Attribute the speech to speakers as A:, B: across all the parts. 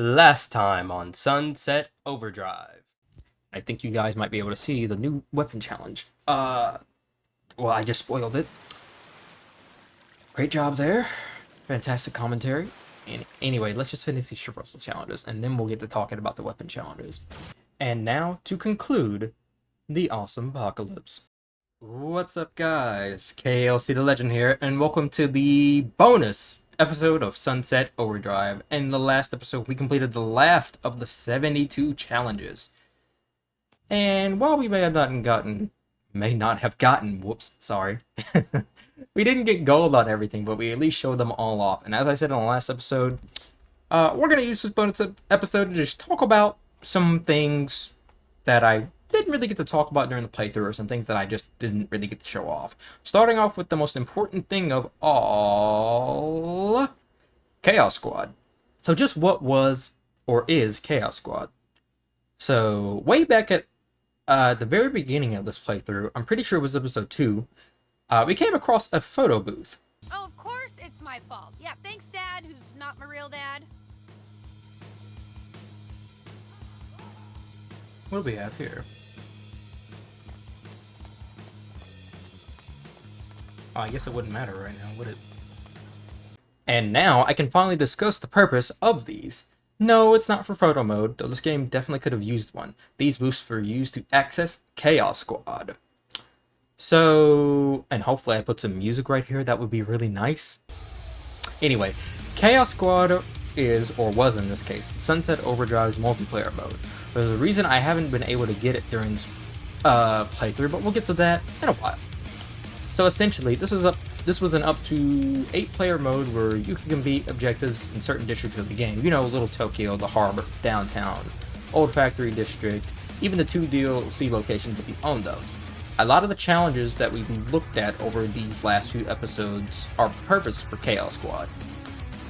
A: Last time on Sunset Overdrive. I think you guys might be able to see the new weapon challenge. Well, I just spoiled it. Great job there. Fantastic commentary. And anyway, let's just finish these traversal challenges, and then we'll get to talking about the weapon challenges. And now, to conclude, the awesome apocalypse. What's up, guys? KLC the Legend here, and welcome to the bonus episode of Sunset Overdrive. In the last episode, we completed the last of the 72 challenges. And while we may not have gotten, whoops, sorry. We didn't get gold on everything, but we at least showed them all off. And as I said in the last episode, we're going to use this bonus episode to just talk about some things that I didn't really get to talk about during the playthrough, or some things that I just didn't really get to show off. Starting off with the most important thing of all, Chaos Squad. So just what was or is Chaos Squad? So way back at the very beginning of this playthrough, I'm pretty sure it was episode 2, we came across a photo booth.
B: Oh, of course it's my fault. Yeah, thanks, Dad, who's not my real dad.
A: What do we have here? Oh, I guess it wouldn't matter right now, would it? And now I can finally discuss the purpose of these. No, it's not for photo mode, though this game definitely could have used one. These boosts were used to access Chaos Squad. So, and hopefully I put some music right here, that would be really nice. Anyway, Chaos Squad is, or was in this case, Sunset Overdrive's multiplayer mode. There's a reason I haven't been able to get it during this playthrough, but we'll get to that in a while. So essentially, this was an up to 8-player mode where you can complete objectives in certain districts of the game. You know, Little Tokyo, the harbor, downtown, Old Factory District, even the 2 DLC locations if you own those. A lot of the challenges that we've looked at over these last few episodes are purposed for Chaos Squad.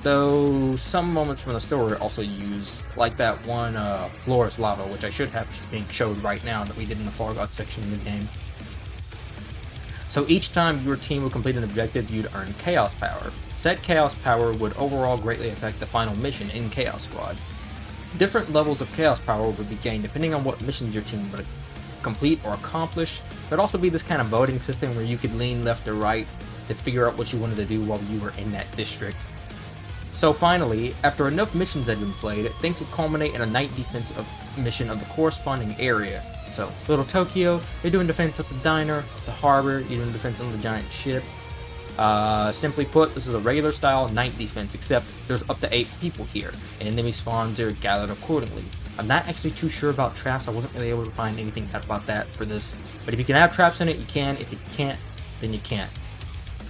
A: Though some moments from the story are also used, like that one Flores Lava, which I should have being showed right now that we did in the Far God section of the game. So each time your team would complete an objective, you'd earn Chaos Power. Said Chaos Power would overall greatly affect the final mission in Chaos Squad. Different levels of Chaos Power would be gained depending on what missions your team would complete or accomplish. There'd also be this kind of voting system where you could lean left or right to figure out what you wanted to do while you were in that district. So finally, after enough missions had been played, things would culminate in a night defense mission of the corresponding area. So, Little Tokyo, you're doing defense at the diner. The harbor, you're doing defense on the giant ship. Simply put, this is a regular style night defense, except there's up to 8 people here, and enemy spawns are gathered accordingly. I'm not actually too sure about traps. I wasn't really able to find anything out about that for this. But if you can have traps in it, you can. If you can't, then you can't.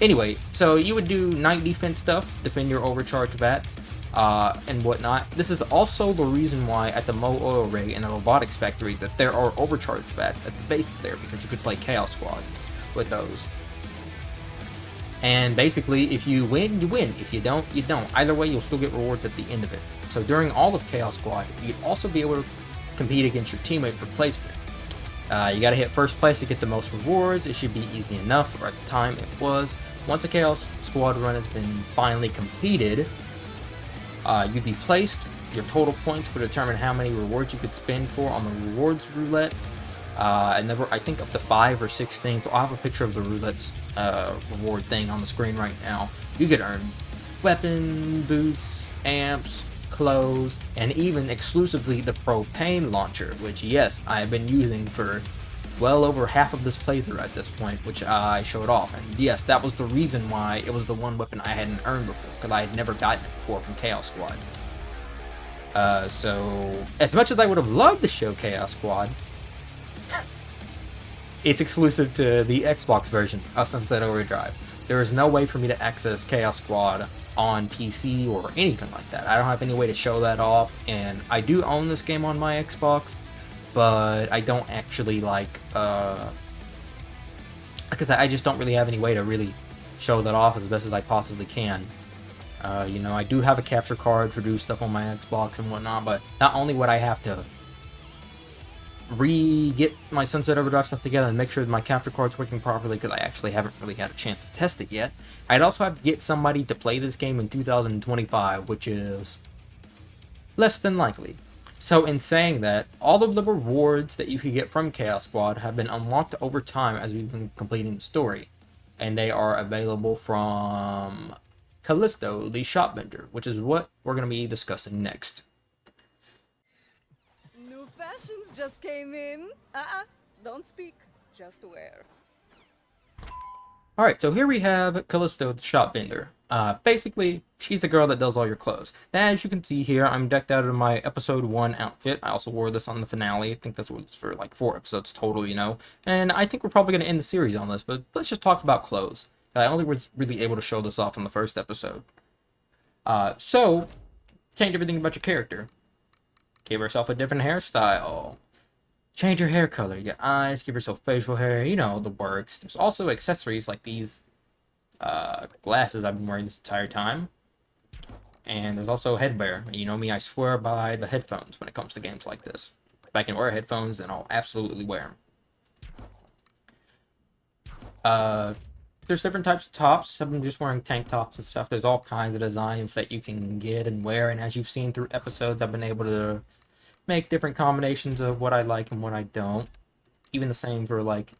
A: Anyway, so you would do night defense stuff, defend your overcharged vats, and whatnot. This is also the reason why at the Mo Oil Rig and the Robotics Factory that there are overcharged vats at the bases there, because you could play Chaos Squad with those. And basically, if you win, you win. If you don't, you don't. Either way, you'll still get rewards at the end of it. So during all of Chaos Squad, you'd also be able to compete against your teammate for placement. You gotta hit first place to get the most rewards. It should be easy enough, or at the time it was. Once a Chaos Squad run has been finally completed, you'd be placed. Your total points would determine how many rewards you could spend for on the rewards roulette. And there were, I think, up to 5 or 6 things. So I'll have a picture of the roulette's reward thing on the screen right now. You could earn weapon, boots, amps, clothes, and even exclusively the propane launcher, which, yes, I have been using for well over half of this playthrough at this point, which I showed off. And yes, that was the reason why it was the one weapon I hadn't earned before, because I had never gotten it before from Chaos Squad. So as much as I would have loved to show Chaos Squad, it's exclusive to the Xbox version of Sunset Overdrive. There is no way for me to access Chaos Squad on PC or anything like that. I don't have any way to show that off, and I do own this game on my Xbox, but I don't actually because I just don't really have any way to really show that off as best as I possibly can. You know, I do have a capture card to do stuff on my Xbox and whatnot, but not only would I have to get my Sunset Overdrive stuff together and make sure that my capture card's working properly, because I actually haven't really had a chance to test it yet. I'd also have to get somebody to play this game in 2025, which is less than likely. So in saying that, all of the rewards that you can get from Chaos Squad have been unlocked over time as we've been completing the story. And they are available from Callisto, the shop vendor, which is what we're going to be discussing next.
C: New fashions just came in. Don't speak, just wear.
A: Alright, so here we have Callisto, the shop vendor. Basically, she's the girl that does all your clothes. Now, as you can see here, I'm decked out in my episode 1 outfit. I also wore this on the finale. I think that's what it's for, like 4 episodes total, you know. And I think we're probably going to end the series on this, but let's just talk about clothes. I only was really able to show this off in the first episode. So, change everything about your character. Give herself a different hairstyle. Change your hair color, your eyes, give yourself facial hair, you know, the works. There's also accessories like these glasses I've been wearing this entire time. And there's also headwear. You know me, I swear by the headphones when it comes to games like this. If I can wear headphones, then I'll absolutely wear them. There's different types of tops. I'm just wearing tank tops and stuff. There's all kinds of designs that you can get and wear. And as you've seen through episodes, I've been able to make different combinations of what I like and what I don't. Even the same for like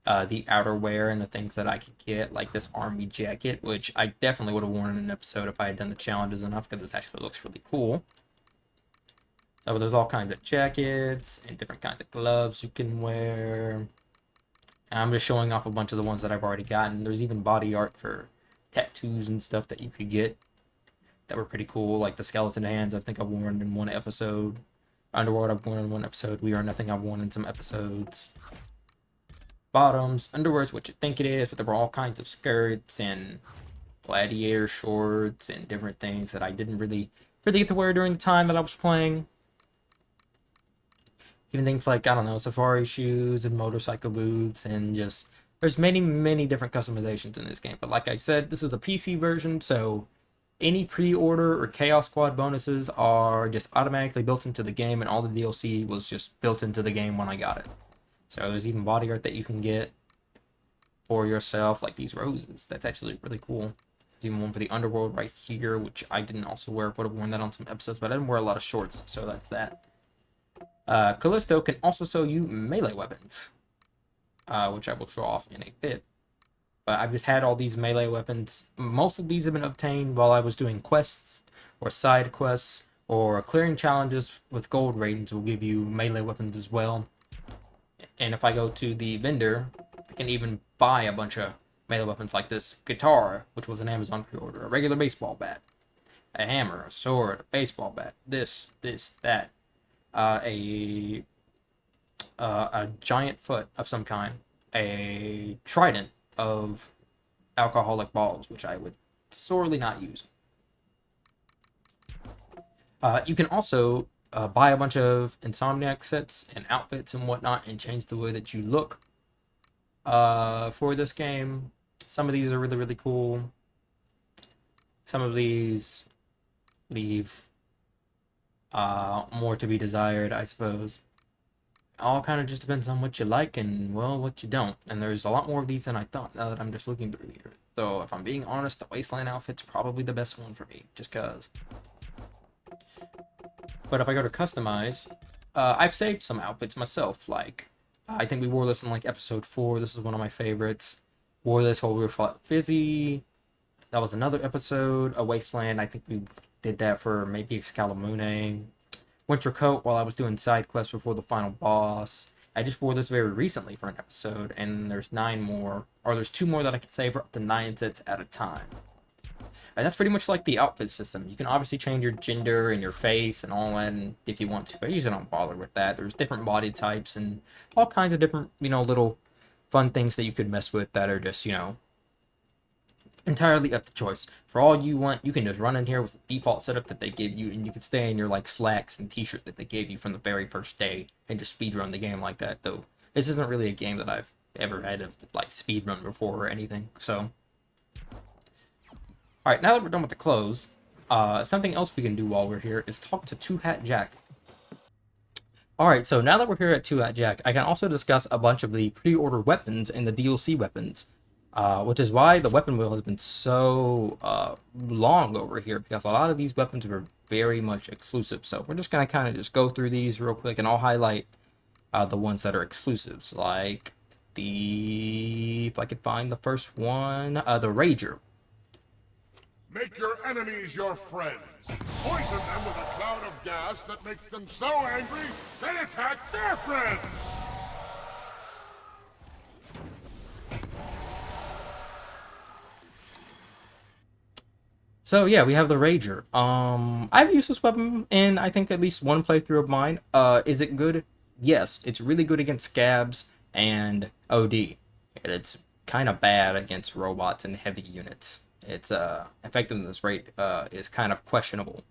A: the outerwear and the things that I could get, like this army jacket, which I definitely would have worn in an episode if I had done the challenges enough, because this actually looks really cool. So there's all kinds of jackets and different kinds of gloves you can wear. And I'm just showing off a bunch of the ones that I've already gotten. There's even body art for tattoos and stuff that you could get that were pretty cool, like the skeleton hands I think I've worn in one episode. Underworld I've worn in one episode. We Are Nothing I've worn in some episodes. Bottoms, underwear is what you think it is, but there were all kinds of skirts and gladiator shorts and different things that I didn't really get to wear during the time that I was playing. Even things like, I don't know, safari shoes and motorcycle boots, and just, there's many different customizations in this game. But like I said, this is the PC version, so any pre-order or Chaos Squad bonuses are just automatically built into the game, and all the DLC was just built into the game when I got it. So there's even body art that you can get for yourself, like these roses. That's actually really cool. There's even one for the Underworld right here, which I didn't also wear. Would have worn that on some episodes, but I didn't wear a lot of shorts, so that's that. Callisto can also sell you melee weapons, which I will show off in a bit. But I've just had all these melee weapons. Most of these have been obtained while I was doing quests or side quests or clearing challenges with gold ratings will give you melee weapons as well. And if I go to the vendor, I can even buy a bunch of melee weapons like this guitar, which was an Amazon pre-order, a regular baseball bat, a hammer, a sword, a baseball bat, this, that, a giant foot of some kind, a trident of alcoholic balls, which I would sorely not use. You can also buy a bunch of Insomniac sets and outfits and whatnot and change the way that you look for this game. Some of these are really cool. Some of these leave more to be desired, I suppose. All kind of just depends on what you like and, well, what you don't. And there's a lot more of these than I thought now that I'm just looking through here. So if I'm being honest, the Wasteland outfit's probably the best one for me, just cause. But if I go to customize, I've saved some outfits myself. Like, I think we wore this in like episode 4. This is one of my favorites. Wore this while we were fought Fizzy. That was another episode. A Wasteland, I think we did that for maybe Excalibur. Winter coat while I was doing side quests before the final boss. I just wore this very recently for an episode, and there's 9 more, or there's 2 more that I can save for up to 9 sets at a time. And that's pretty much like the outfit system. You can obviously change your gender and your face and all that if you want to. I usually don't bother with that. There's different body types and all kinds of different, little fun things that you could mess with that are just, entirely up to choice. For all you want, you can just run in here with the default setup that they give you, and you can stay in your like slacks and t-shirt that they gave you from the very first day and just speedrun the game like that. Though this isn't really a game that I've ever had to like speedrun before or anything. So, all right, now that we're done with the clothes, something else we can do while we're here is talk to Two Hat Jack. All right, so now that we're here at Two Hat Jack, I can also discuss a bunch of the pre-order weapons and the DLC weapons. which is why the weapon wheel has been so long over here, because a lot of these weapons were very much exclusive. So we're just gonna kind of just go through these real quick, and I'll highlight the ones that are exclusives, like if I could find the first one, the Rager.
D: Make your enemies your friends. Poison them with a cloud of gas that makes them so angry, they attack their friends!
A: So yeah, we have the Rager. I've used this weapon in I think at least one playthrough of mine. Is it good? Yes, it's really good against scabs and OD. It's kind of bad against robots and heavy units. Its effectiveness rate is kind of questionable,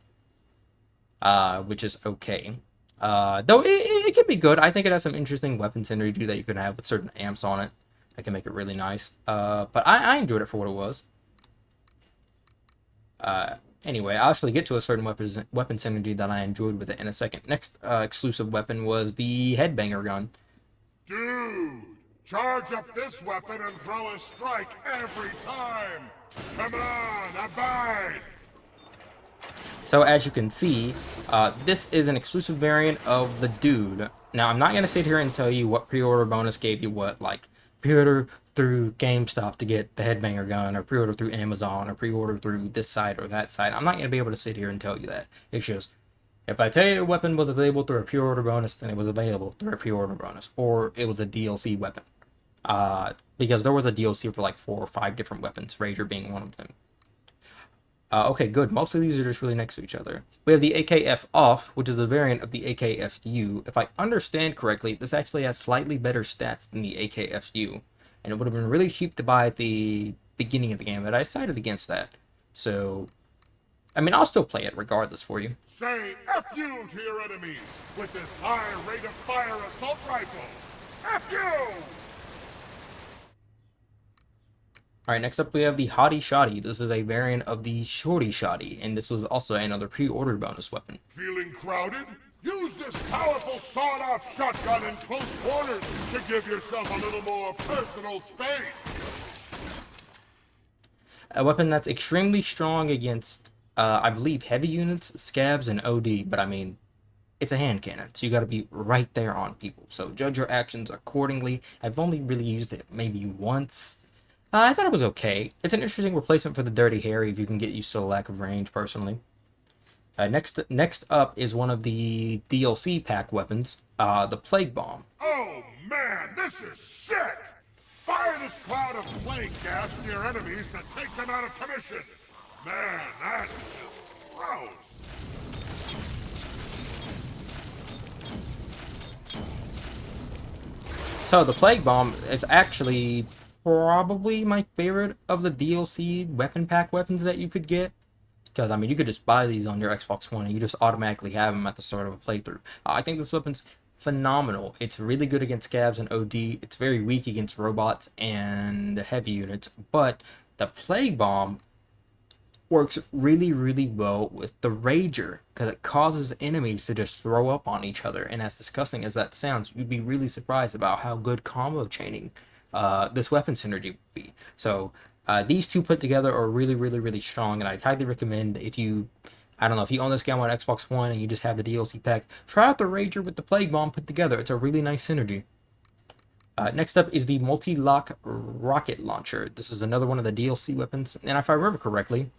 A: which is okay. Though it can be good. I think it has some interesting weapon synergy that you can have with certain amps on it that can make it really nice. But I enjoyed it for what it was. Anyway, I'll actually get to a certain weapon synergy that I enjoyed with it in a second. Next exclusive weapon was the Headbanger gun.
D: Dude, charge up this weapon and throw a strike every time! Come on, abide!
A: So as you can see, this is an exclusive variant of the Dude. Now, I'm not going to sit here and tell you what pre-order bonus gave you what, like pre-order through GameStop to get the Headbanger gun, or pre-order through Amazon, or pre-order through this site or that site. I'm not going to be able to sit here and tell you that. It's just, if I tell you a weapon was available through a pre-order bonus, then it was available through a pre-order bonus, or it was a DLC weapon. Because there was a DLC for like 4 or 5 different weapons, Rager being one of them. Okay, good. Most of these are just really next to each other. We have the AKF Off, which is a variant of the AKFU. If I understand correctly, this actually has slightly better stats than the AKFU. And it would have been really cheap to buy at the beginning of the game, but I decided against that. So, I mean, I'll still play it regardless for you.
D: Say F you to your enemies with this high rate of fire assault rifle! F you!
A: Alright, next up we have the Hottie Shotty. This is a variant of the Shorty Shotty, and this was also another pre-order bonus weapon.
D: Feeling crowded? Use this powerful sawed-off shotgun in close quarters to give yourself a little more personal space.
A: A weapon that's extremely strong against, I believe, heavy units, scabs, and OD, but I mean, it's a hand cannon, so you gotta be right there on people. So judge your actions accordingly. I've only really used it maybe once. I thought it was okay. It's an interesting replacement for the Dirty Harry if you can get used to the lack of range, personally. Next up is one of the DLC pack weapons, the Plague Bomb.
D: Oh man, this is sick! Fire this cloud of plague gas near enemies to take them out of commission! Man, that's just gross!
A: So the Plague Bomb is actually probably my favorite of the DLC weapon pack weapons that you could get. Because, I mean, you could just buy these on your Xbox One and you just automatically have them at the start of a playthrough. I think this weapon's phenomenal. It's really good against scabs and OD. It's very weak against robots and heavy units. But the Plague Bomb works really, really well with the Rager, because it causes enemies to just throw up on each other. And as disgusting as that sounds, you'd be really surprised about how good combo chaining this weapon synergy would be. So these two put together are really, really, really strong, and I'd highly recommend if you, I don't know, if you own this game on Xbox One and you just have the DLC pack, try out the Rager with the Plague Bomb put together. It's a really nice synergy. Next up is the Multi-Lock Rocket Launcher. This is another one of the DLC weapons, and if I remember correctly,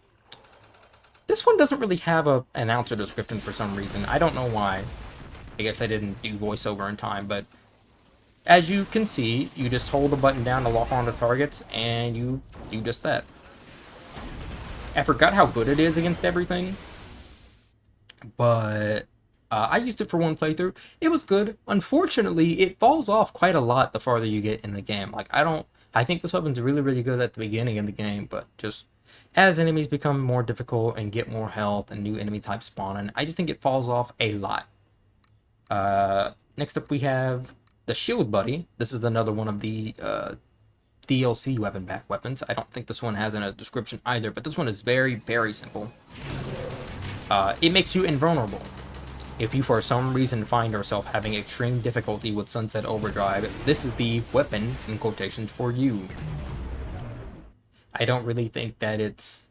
A: this one doesn't really have an announcer description for some reason. I don't know why. I guess I didn't do voiceover in time, but as you can see, you just hold the button down to lock onto targets, and you do just that. I forgot how good it is against everything, but I used it for one playthrough. It was good. Unfortunately, it falls off quite a lot the farther you get in the game. Like, I think this weapon's really, really good at the beginning of the game, but just as enemies become more difficult and get more health and new enemy types spawn in, I just think it falls off a lot. Next up we have the Shield Buddy. This is another one of the DLC weapon pack weapons. I don't think this one has in a description either, but this one is very, very simple. It makes you invulnerable. If you for some reason find yourself having extreme difficulty with Sunset Overdrive, this is the weapon, in quotations, for you. I don't really think that it's...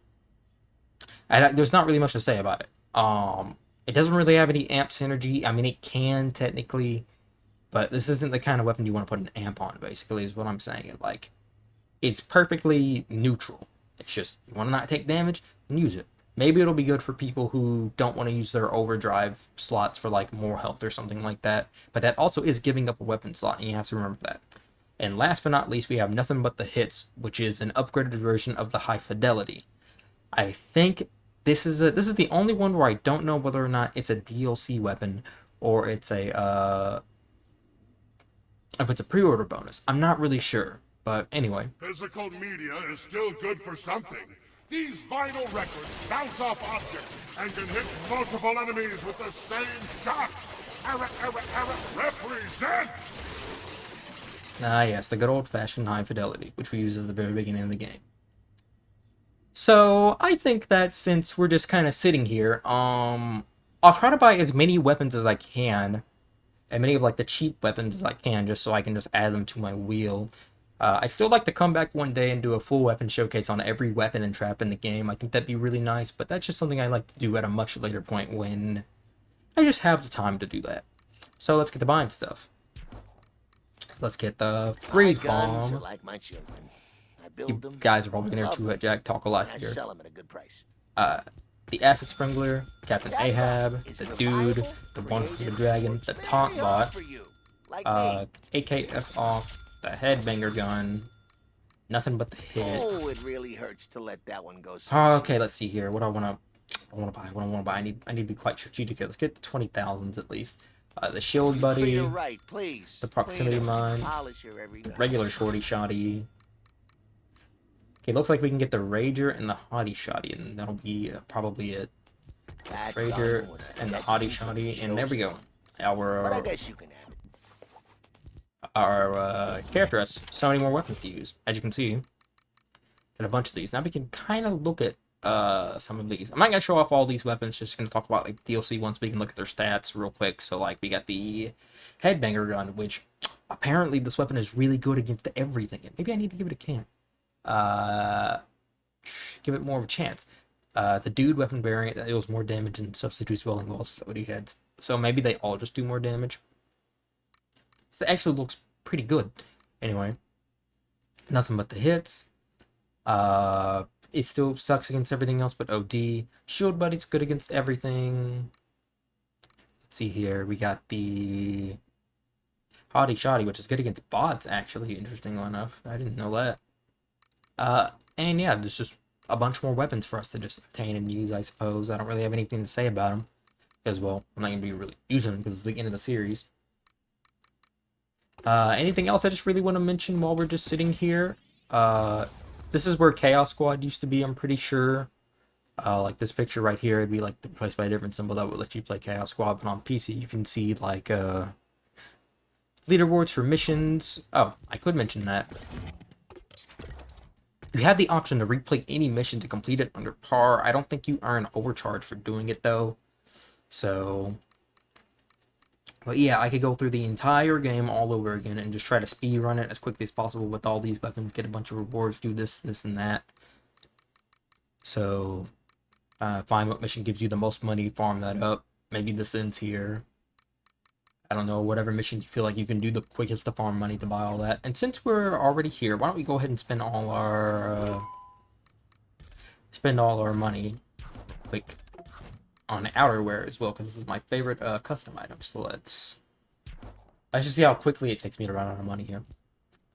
A: there's not really much to say about it. It doesn't really have any amp synergy. I mean, it can technically, but this isn't the kind of weapon you want to put an amp on, basically, is what I'm saying. Like, it's perfectly neutral. It's just, you want to not take damage, then use it. Maybe it'll be good for people who don't want to use their overdrive slots for, like, more health or something like that. But that also is giving up a weapon slot, and you have to remember that. And last but not least, we have Nothing But the Hits, which is an upgraded version of the High Fidelity. I think this is the only one where I don't know whether or not it's a DLC weapon or it's a if it's a pre-order bonus. I'm not really sure, but anyway.
D: Physical media is still good for something. These vinyl records bounce off objects and can hit multiple enemies with the same shot. Represent!
A: Ah, yes, the good old-fashioned High Fidelity, which we use at the very beginning of the game. So, I think that since we're just kind of sitting here, I'll try to buy as many weapons as I can, and many of, like, the cheap weapons as I can, just so I can just add them to my wheel. I'd still like to come back one day and do a full weapon showcase on every weapon and trap in the game. I think that'd be really nice, but that's just something I like to do at a much later point when I just have the time to do that. So, let's get to buying stuff. Let's get the freeze bomb.
E: Like my children. I
A: You
E: build them,
A: guys are probably gonna hear Jack talk a lot
E: and I
A: here.
E: sell them at a good price.
A: The acid sprinkler, Captain Ahab, the dude, the one from the dragon, the taunt bot,
E: Like me.
A: AKF off, the headbanger gun, Nothing But the Hits.
E: Oh, it really hurts to let that one go. So
A: Okay, let's see here. What do I wanna buy? I need to be quite strategic here. Let's get the 20,000s at least. The shield
E: treat
A: buddy,
E: her right, please.
A: the proximity
E: Clean her,
A: mine,
E: polish her every
A: the
E: night.
A: regular shorty shoddy. Okay, looks like we can get the Rager and the Hottie Shoddy, and that'll be probably it.
E: That
A: Rager
E: gun was
A: and the
E: destiny
A: Hottie
E: for
A: Shoddy,
E: the
A: and there we go.
E: But I
A: Our
E: guess you can have it.
A: character has so many more weapons to use, as you can see. Got a bunch of these. Now we can kind of look at some of these. I'm not gonna show off all these weapons, just gonna talk about like DLC ones. We can look at their stats real quick. So like we got the headbanger gun, which apparently this weapon is really good against everything. Maybe I need to give it a can. Give it more of a chance. The dude weapon variant that deals more damage and substitutes welding walls with what he had. So maybe they all just do more damage. This actually looks pretty good. Anyway, Nothing But the Hits. It still sucks against everything else but OD. Shield Buddy's good against everything. Let's see here. We got the Hottie Shoddy, which is good against bots, actually, interestingly enough. I didn't know that. And yeah, there's just a bunch more weapons for us to just obtain and use, I suppose. I don't really have anything to say about them. Because, well, I'm not going to be really using them because it's the end of the series. Anything else I just really want to mention while we're just sitting here? This is where Chaos Squad used to be, I'm pretty sure. Like this picture right here, it'd be like replaced by a different symbol that would let you play Chaos Squad. But on PC, you can see like leaderboards for missions. Oh, I could mention that. You have the option to replay any mission to complete it under par. I don't think you earn overcharge for doing it though. So, but yeah, I could go through the entire game all over again and just try to speed run it as quickly as possible with all these weapons, get a bunch of rewards, do this, this, and that. So, find what mission gives you the most money, farm that up. Maybe this ends here. I don't know, whatever mission you feel like you can do the quickest to farm money to buy all that. And since we're already here, why don't we go ahead and spend all our money quick on outerwear as well, because this is my favorite custom item. So let's just see how quickly it takes me to run out of money here.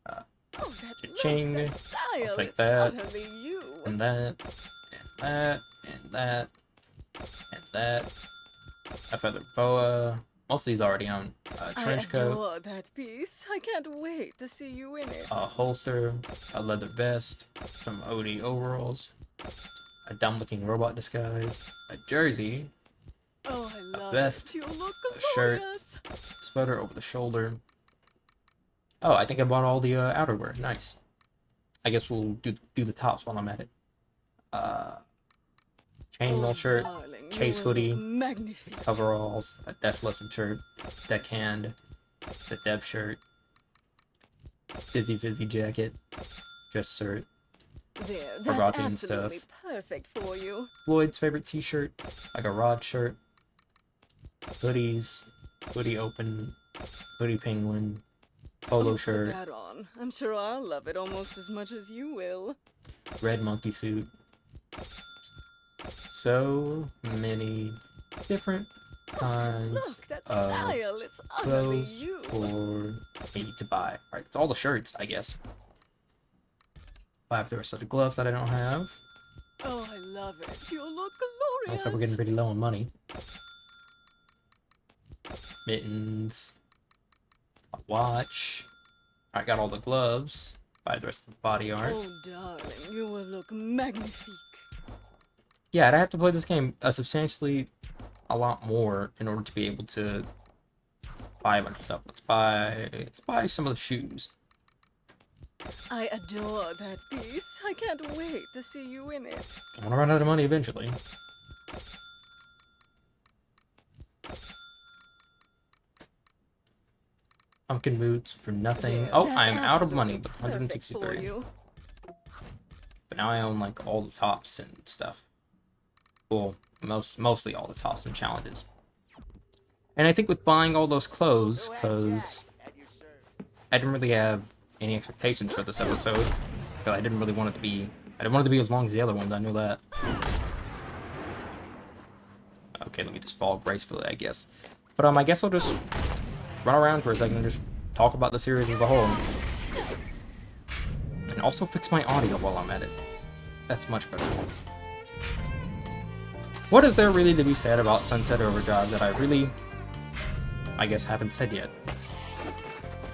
C: Oh, that
A: Cha-ching.
C: look, that style,
A: I'll take
C: it's
A: that.
C: utterly you.
A: And that, and that, and that, and that. A feather boa. Most of these already own. Trench
C: I
A: coat,
C: adore that piece. I can't wait to see you in it.
A: a holster, a leather vest, some OD overalls, a dumb-looking robot disguise, a jersey,
C: Oh, I love
A: vest,
C: it. You look
A: a shirt.
C: glorious.
A: sweater over the shoulder. Oh, I think I bought all the outerwear. Nice. I guess we'll do the tops while I'm at it. Chainmail
C: Oh,
A: shirt,
C: darling, you
A: chase
C: will look
A: hoodie,
C: magnificent.
A: coveralls, a Death Lesson shirt, deckhand, the Dev shirt, Dizzy Fizzy jacket, dress shirt,
C: There,
A: Rod
C: that's
A: themed stuff.
C: absolutely perfect for you.
A: Floyd's favorite t-shirt, like a Rod shirt. Hoodies, hoodie open, hoodie penguin, polo
C: Put
A: shirt,
C: that on. I'm sure I'll love it almost as much as you will.
A: red monkey suit. So many different kinds
C: Look, that
A: of
C: style, it's utterly
A: clothes
C: you.
A: for me to buy. Alright, it's all the shirts, I guess. Buy up the rest of the gloves that I don't have.
C: Oh, I love it. You look glorious.
A: Looks like we're getting pretty low on money. Mittens. A watch. I got all the gloves. Buy the rest of the body art.
C: Oh, darling, you will look magnifique.
A: Yeah, I'd have to play this game substantially a lot more in order to be able to buy a bunch of stuff. Let's buy some of the shoes.
C: I adore that piece. I can't wait to see you in it.
A: I'm gonna run out of money eventually. Pumpkin boots for nothing.
C: There,
A: Oh,
C: that's
A: I'm out of money
C: absolutely
A: with
C: perfect for
A: 163.
C: you.
A: But now I own like all the tops and stuff. Well, mostly all the tops and challenges. And I think with buying all those clothes, because I didn't really have any expectations for this episode, because I didn't want it to be as long as the other ones. I knew that. Okay, let me just fall gracefully, I guess. But I guess I'll just run around for a second and just talk about the series as a whole. And also fix my audio while I'm at it. That's much better. What is there really to be said about Sunset Overdrive that I guess haven't said yet?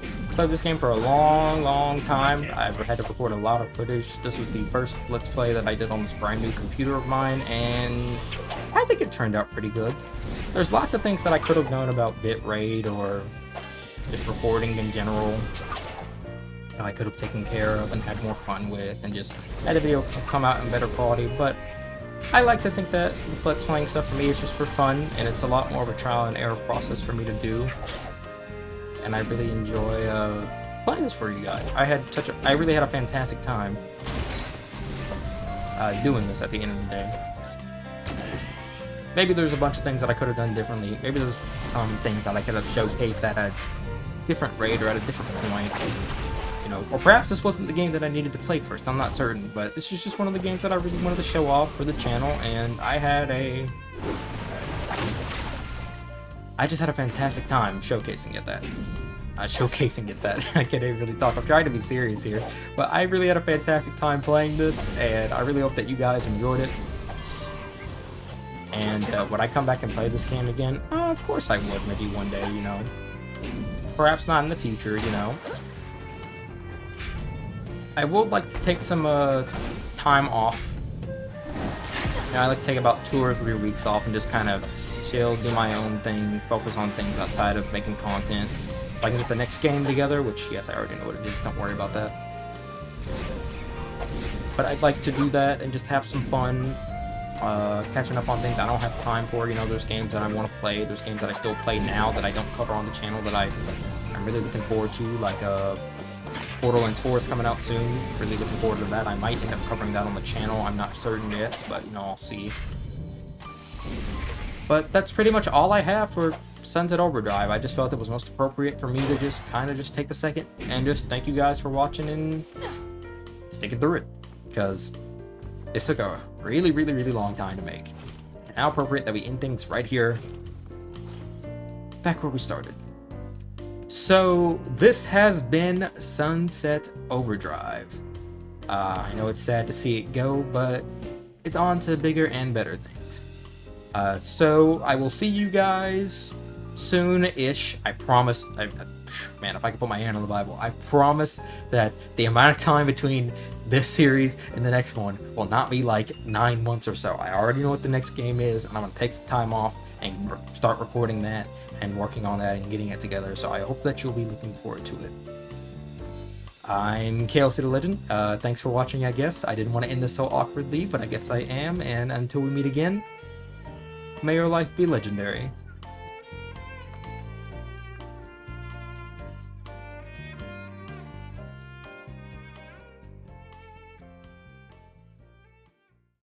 A: I've played this game for a long time. I've had to record a lot of footage. This was the first Let's Play that I did on this brand new computer of mine, and I think it turned out pretty good. There's lots of things that I could have known about bitrate or just recording in general that I could have taken care of and had more fun with and just had the video come out in better quality, but I like to think that this Let's Playing stuff for me is just for fun, and it's a lot more of a trial and error process for me to do. And I really enjoy playing this for you guys. I really had a fantastic time doing this at the end of the day. Maybe there's a bunch of things that I could have done differently. Maybe there's things that I could have showcased at a different rate or at a different point. You know, or perhaps this wasn't the game that I needed to play first. I'm not certain, but this is just one of the games that I really wanted to show off for the channel, and I just had a fantastic time showcasing it that. I can't even really talk. I'm trying to be serious here, but I really had a fantastic time playing this, and I really hope that you guys enjoyed it. And would I come back and play this game again? Of course I would, maybe one day, you know. Perhaps not in the future, you know. I would like to take some time off. You know, I like to take about 2 or 3 weeks off and just kind of chill, do my own thing, focus on things outside of making content. If I can get the next game together, which, yes, I already know what it is, don't worry about that. But I'd like to do that and just have some fun, catching up on things I don't have time for. You know, there's games that I want to play, there's games that I still play now that I don't cover on the channel that I'm really looking forward to, like Borderlands 4 is coming out soon. Really looking forward to that. I might end up covering that on the channel. I'm not certain yet, but, you know, I'll see. But that's pretty much all I have for Sunset Overdrive. I just felt it was most appropriate for me to just kind of just take a second and just thank you guys for watching and sticking through it. Because this took a really long time to make. And how appropriate that we end things right here, back where we started. So, this has been Sunset Overdrive. I know it's sad to see it go, but it's on to bigger and better things. So, I will see you guys soon-ish. I promise. Man, if I could put my hand on the Bible, I promise that the amount of time between this series and the next one will not be like 9 months or so. I already know what the next game is, and I'm going to take some time off and start recording that and working on that and getting it together. So I hope that you'll be looking forward to it. I'm KLC the Legend. Thanks for watching, I guess. I didn't want to end this so awkwardly, but I guess I am. And until we meet again, may your life be legendary.